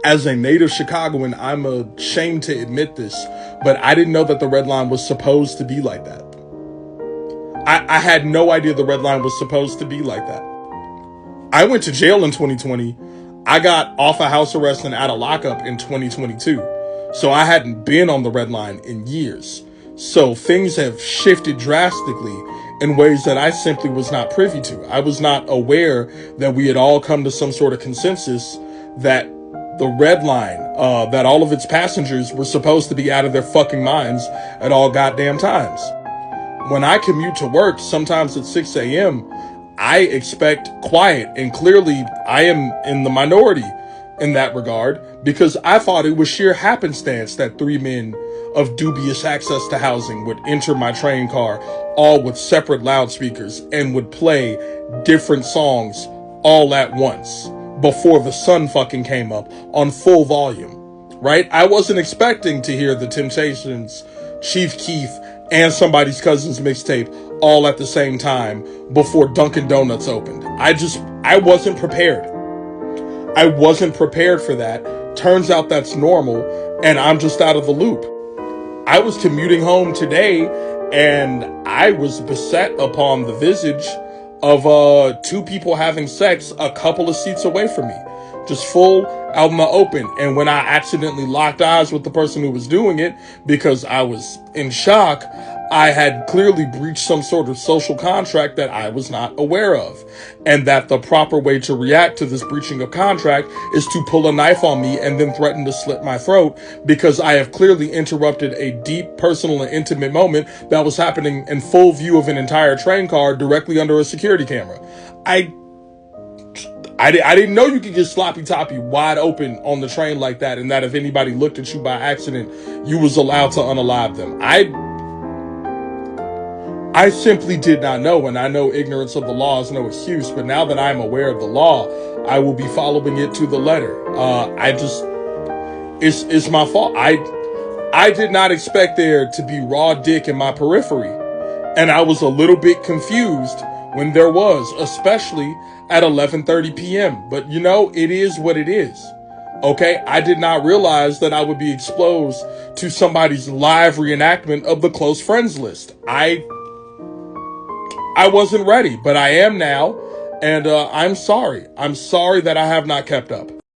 As a native Chicagoan, I'm ashamed to admit this, but I didn't know that the red line was supposed to be like that. I had no idea the red line was supposed to be like that. I went to jail in 2020. I got off of house arrest and out of lockup in 2022. So I hadn't been on the red line in years. So things have shifted drastically in ways that I simply was not privy to. I was not aware that we had all come to some sort of consensus that the red line, that all of its passengers were supposed to be out of their fucking minds at all goddamn times. When I commute to work, sometimes at 6 a.m., I expect quiet, and clearly I am in the minority in that regard, because I thought it was sheer happenstance that 3 men of dubious access to housing would enter my train car, all with separate loudspeakers, and would play different songs all at once before the sun fucking came up on full volume, right? I wasn't expecting to hear the Temptations, Chief Keef, and Somebody's Cousin's mixtape all at the same time before Dunkin' Donuts opened. I wasn't prepared. I wasn't prepared for that. Turns out that's normal, and I'm just out of the loop. I was commuting home today, and I was beset upon the visage of 2 people having sex a couple of seats away from me. Just full out in the open. And when I accidentally locked eyes with the person who was doing it, because I was in shock, I had clearly breached some sort of social contract that I was not aware of. And that the proper way to react to this breaching of contract is to pull a knife on me and then threaten to slit my throat, because I have clearly interrupted a deep, personal, and intimate moment that was happening in full view of an entire train car directly under a security camera. I didn't know you could get sloppy toppy wide open on the train like that, and that if anybody looked at you by accident, you was allowed to unalive them. I simply did not know, and I know ignorance of the law is no excuse, but now that I'm aware of the law, I will be following it to the letter. It's my fault. I did not expect there to be raw dick in my periphery, and I was a little bit confused when there was, especially at 11:30 p.m. But you know, it is what it is. Okay, I did not realize that I would be exposed to somebody's live reenactment of the close friends list. I wasn't ready, but I am now, and I'm sorry. I'm sorry that I have not kept up.